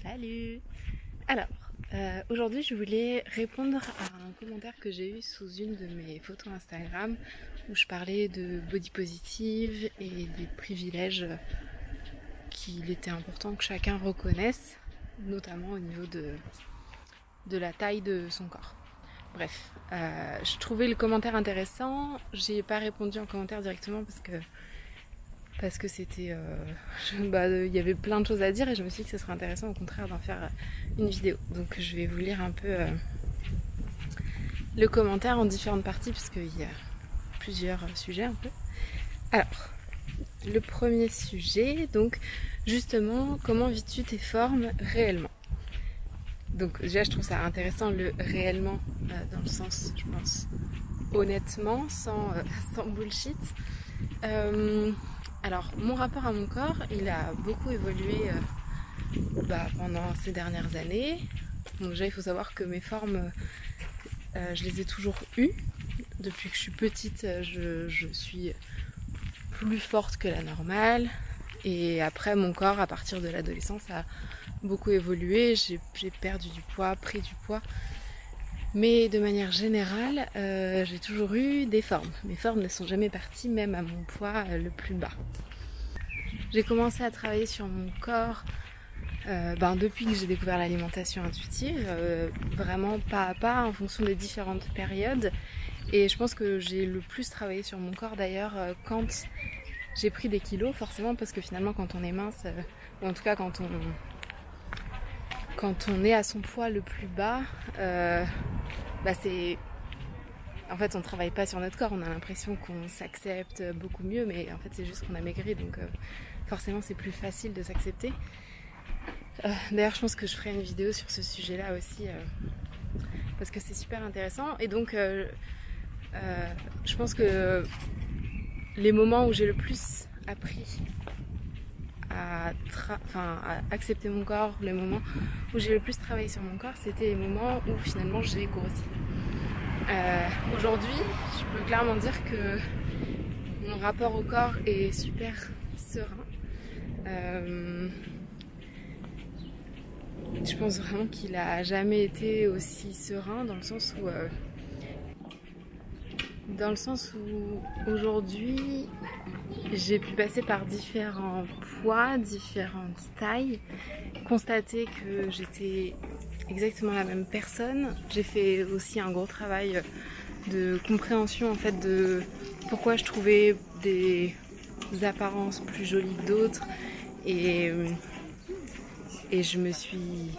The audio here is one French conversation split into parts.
Salut! Alors, aujourd'hui je voulais répondre à un commentaire que j'ai eu sous une de mes photos Instagram où je parlais de body positive et des privilèges qu'il était important que chacun reconnaisse, notamment au niveau de la taille de son corps. Bref, je trouvais le commentaire intéressant, j'ai pas répondu en commentaire directement parce que c'était, il y avait plein de choses à dire et je me suis dit que ce serait intéressant au contraire d'en faire une vidéo. Donc je vais vous lire un peu le commentaire en différentes parties parce qu'il y a plusieurs sujets un peu. Alors, le premier sujet, donc justement, comment vis-tu tes formes réellement? Donc déjà je trouve ça intéressant le réellement dans le sens, je pense, honnêtement, sans bullshit. Alors, mon rapport à mon corps, il a beaucoup évolué pendant ces dernières années. Donc déjà, il faut savoir que mes formes, je les ai toujours eues. Depuis que je suis petite, je suis plus forte que la normale. Et après, mon corps, à partir de l'adolescence, a beaucoup évolué. J'ai perdu du poids, pris du poids. Mais de manière générale, j'ai toujours eu des formes. Mes formes ne sont jamais parties, même à mon poids le plus bas. J'ai commencé à travailler sur mon corps depuis que j'ai découvert l'alimentation intuitive, vraiment pas à pas, en fonction des différentes périodes. Et je pense que j'ai le plus travaillé sur mon corps d'ailleurs quand j'ai pris des kilos, forcément, parce que finalement quand on est mince, ou en tout cas quand on est à son poids le plus bas, c'est... En fait on ne travaille pas sur notre corps, on a l'impression qu'on s'accepte beaucoup mieux, mais en fait c'est juste qu'on a maigri, donc forcément c'est plus facile de s'accepter. D'ailleurs je pense que je ferai une vidéo sur ce sujet là aussi, parce que c'est super intéressant. Et donc je pense que les moments où j'ai le plus appris à accepter mon corps, les moments où j'ai le plus travaillé sur mon corps, c'était les moments où finalement j'ai grossi. Aujourd'hui, je peux clairement dire que mon rapport au corps est super serein. Je pense vraiment qu'il a jamais été aussi serein dans le sens où aujourd'hui j'ai pu passer par différents poids, différentes tailles, constater que j'étais exactement la même personne. J'ai fait aussi un gros travail de compréhension en fait de pourquoi je trouvais des apparences plus jolies que d'autres, et je me suis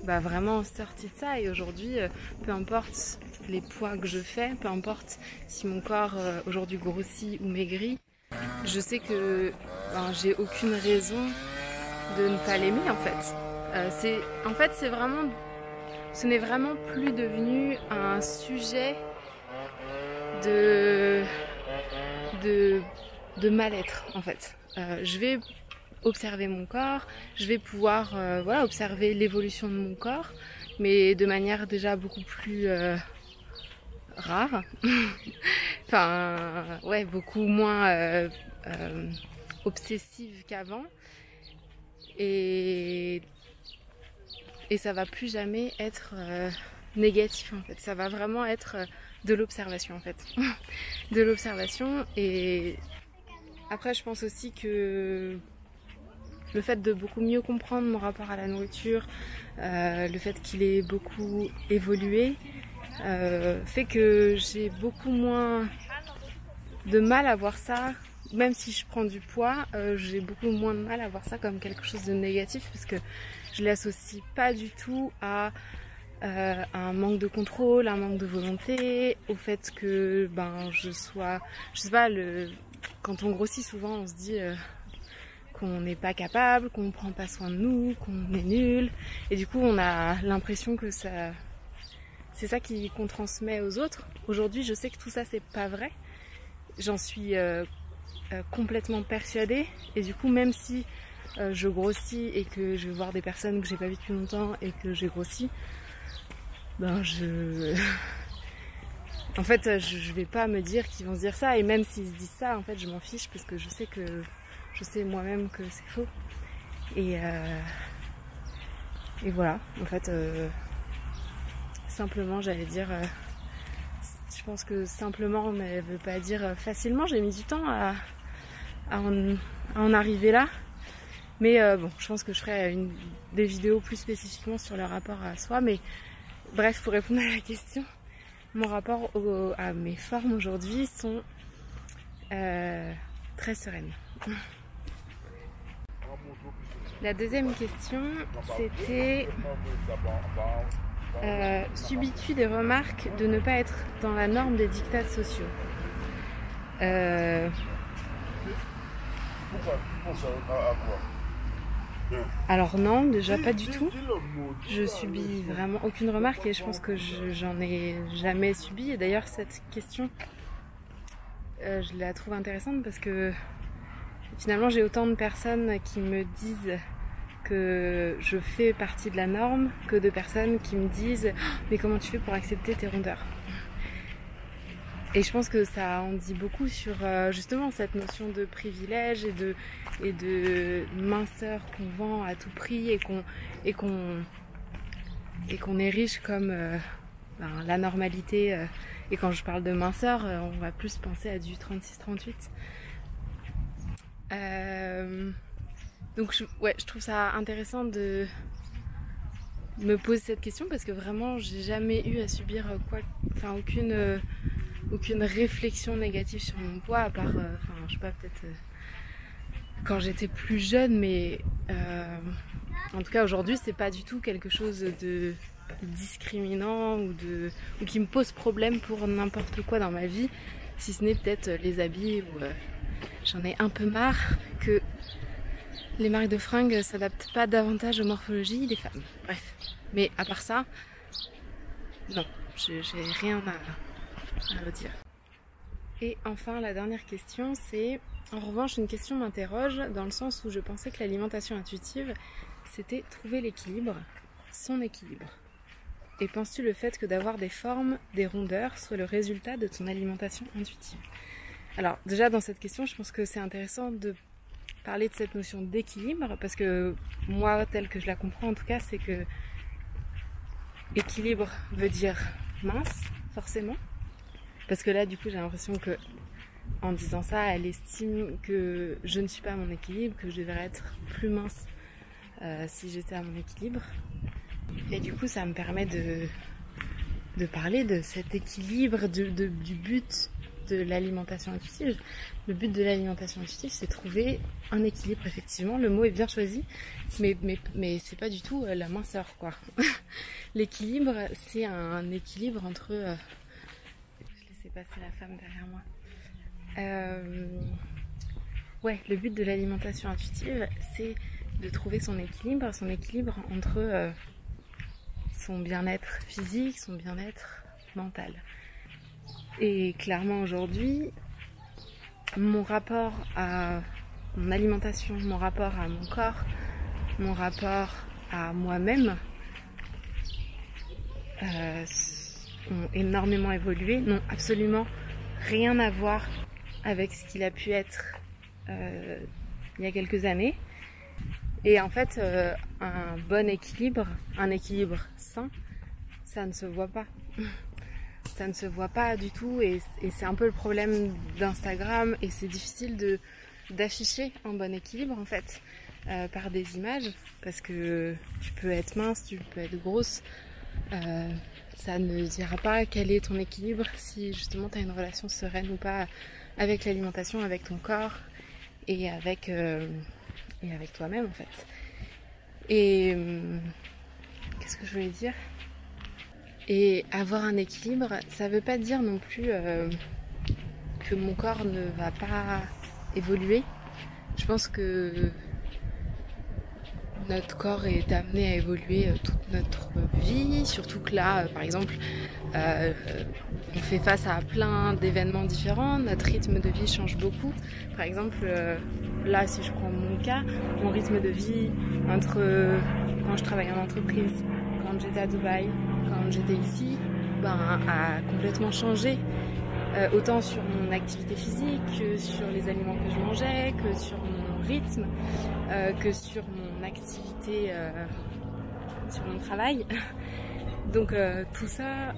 vraiment sortie de ça. Et aujourd'hui, peu importe les poids que je fais, peu importe si mon corps aujourd'hui grossit ou maigrit, je sais que j'ai aucune raison de ne pas l'aimer en fait. Ce n'est vraiment plus devenu un sujet de mal-être en fait. Je vais observer mon corps, je vais pouvoir observer l'évolution de mon corps, mais de manière déjà beaucoup plus rare. Beaucoup moins obsessive qu'avant. Et ça va plus jamais être négatif en fait. Ça va vraiment être de l'observation en fait. De l'observation. Et après je pense aussi que le fait de beaucoup mieux comprendre mon rapport à la nourriture, le fait qu'il ait beaucoup évolué, fait que j'ai beaucoup moins de mal à voir ça. Même si je prends du poids, j'ai beaucoup moins de mal à voir ça comme quelque chose de négatif, parce que je l'associe pas du tout à un manque de contrôle, un manque de volonté, au fait que je sais pas, quand on grossit souvent on se dit qu'on n'est pas capable, qu'on ne prend pas soin de nous, qu'on est nul, et du coup on a l'impression que c'est ça qu'on transmet aux autres. Aujourd'hui je sais que tout ça c'est pas vrai, j'en suis complètement persuadée, et du coup même si je grossis et que je vais voir des personnes que j'ai pas vues depuis longtemps et que j'ai grossi, en fait je vais pas me dire qu'ils vont se dire ça, et même s'ils se disent ça en fait je m'en fiche, parce que je sais moi-même que c'est faux. Et Et voilà, en fait, simplement, j'allais dire, je pense que simplement ne veut pas dire facilement. J'ai mis du temps à en arriver là. Mais bon, je pense que je ferai des vidéos plus spécifiquement sur le rapport à soi. Mais bref, pour répondre à la question, mon rapport à mes formes aujourd'hui sont très sereines. La deuxième question, c'était subis-tu des remarques de ne pas être dans la norme des dictats sociaux? Alors non, déjà pas du tout. Je subis vraiment aucune remarque et je pense que j'en ai jamais subi. Et d'ailleurs cette question, je la trouve intéressante parce que finalement j'ai autant de personnes qui me disent que je fais partie de la norme que de personnes qui me disent « Mais comment tu fais pour accepter tes rondeurs ?» Et je pense que ça en dit beaucoup sur justement cette notion de privilège et de minceur qu'on vend à tout prix et qu'on érige comme la normalité. Et quand je parle de minceur, on va plus penser à du 36-38. Donc je trouve ça intéressant de me poser cette question parce que vraiment j'ai jamais eu à subir aucune réflexion négative sur mon poids à part, je sais pas, peut-être quand j'étais plus jeune, mais en tout cas aujourd'hui c'est pas du tout quelque chose de discriminant ou qui me pose problème pour n'importe quoi dans ma vie, si ce n'est peut-être les habits où j'en ai un peu marre que les marques de fringues s'adaptent pas davantage aux morphologies des femmes. Bref, mais à part ça, non, j'ai rien à redire. Et enfin, la dernière question, c'est en revanche une question m'interroge dans le sens où je pensais que l'alimentation intuitive, c'était trouver l'équilibre, son équilibre. Et penses-tu le fait que d'avoir des formes, des rondeurs, soit le résultat de ton alimentation intuitive? Alors déjà dans cette question, je pense que c'est intéressant de parler de cette notion d'équilibre parce que moi, telle que je la comprends en tout cas, c'est que équilibre veut dire mince, forcément. Parce que là, du coup, j'ai l'impression que en disant ça, elle estime que je ne suis pas à mon équilibre, que je devrais être plus mince si j'étais à mon équilibre. Et du coup, ça me permet de parler de cet équilibre, du but de l'alimentation intuitive. Le but de l'alimentation intuitive, c'est trouver un équilibre, effectivement. Le mot est bien choisi, mais c'est pas du tout la minceur, quoi. L'équilibre, c'est un équilibre entre... je laissais passer la femme derrière moi. Ouais, le but de l'alimentation intuitive, c'est de trouver son équilibre entre son bien-être physique, son bien-être mental. Et clairement aujourd'hui, mon rapport à mon alimentation, mon rapport à mon corps, mon rapport à moi-même ont énormément évolué, n'ont absolument rien à voir avec ce qu'il a pu être il y a quelques années. Et en fait, un bon équilibre, un équilibre sain, ça ne se voit pas. Ça ne se voit pas du tout et c'est un peu le problème d'Instagram et c'est difficile d'afficher un bon équilibre en fait par des images parce que tu peux être mince, tu peux être grosse, ça ne dira pas quel est ton équilibre si justement tu as une relation sereine ou pas avec l'alimentation, avec ton corps et avec toi-même en fait. Et qu'est-ce que je voulais dire ? Et avoir un équilibre, ça veut pas dire non plus que mon corps ne va pas évoluer. Je pense que notre corps est amené à évoluer toute notre vie, surtout que là, par exemple, on fait face à plein d'événements différents, notre rythme de vie change beaucoup. Par exemple, là, si je prends mon cas, mon rythme de vie entre quand je travaille en entreprise, quand j'étais à Dubaï, quand j'étais ici, a complètement changé. Autant sur mon activité physique, que sur les aliments que je mangeais, que sur mon rythme, que sur mon activité sur mon travail. Donc tout ça,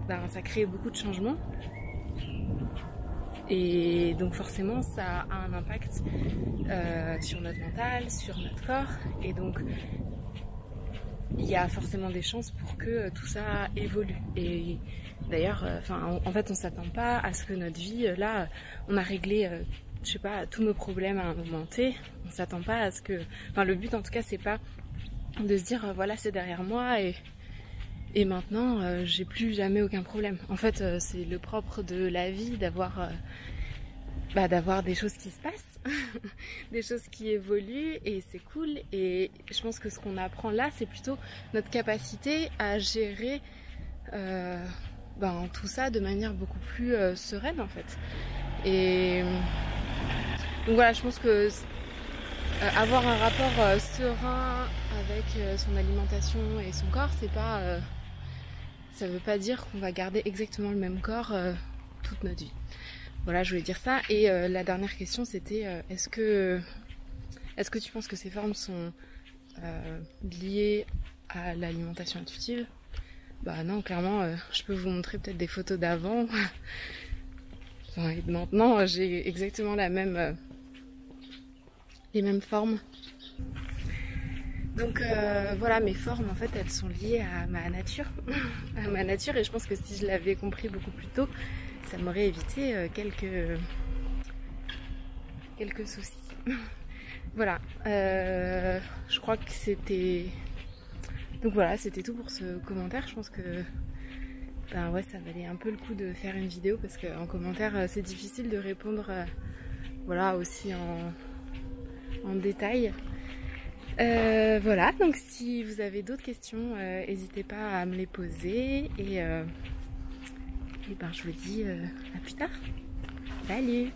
ben, ça crée beaucoup de changements. Et donc forcément ça a un impact sur notre mental, sur notre corps. Et donc il y a forcément des chances pour que tout ça évolue. Et d'ailleurs, en fait on s'attend pas à ce que notre vie, là on a réglé je sais pas, tous nos problèmes à un moment T. On s'attend pas à ce que... Enfin le but en tout cas c'est pas de se dire voilà c'est derrière moi et maintenant j'ai plus jamais aucun problème. En fait c'est le propre de la vie d'avoir des choses qui se passent, des choses qui évoluent et c'est cool. Et je pense que ce qu'on apprend là c'est plutôt notre capacité à gérer tout ça de manière beaucoup plus sereine en fait. Et donc voilà, je pense que avoir un rapport serein avec son alimentation et son corps, c'est pas ça veut pas dire qu'on va garder exactement le même corps toute notre vie. Voilà, je voulais dire ça. Et la dernière question c'était est-ce que tu penses que ces formes sont liées à l'alimentation intuitive? Bah non, clairement je peux vous montrer peut-être des photos d'avant. Et maintenant j'ai exactement les mêmes formes. Donc voilà, mes formes en fait elles sont liées à ma nature, et je pense que si je l'avais compris beaucoup plus tôt, ça m'aurait évité quelques soucis. Voilà, je crois que c'était... Donc voilà, c'était tout pour ce commentaire. Je pense que ça valait un peu le coup de faire une vidéo parce qu'en commentaire c'est difficile de répondre voilà aussi en détail. Voilà, donc si vous avez d'autres questions, n'hésitez pas à me les poser et je vous dis à plus tard. Salut!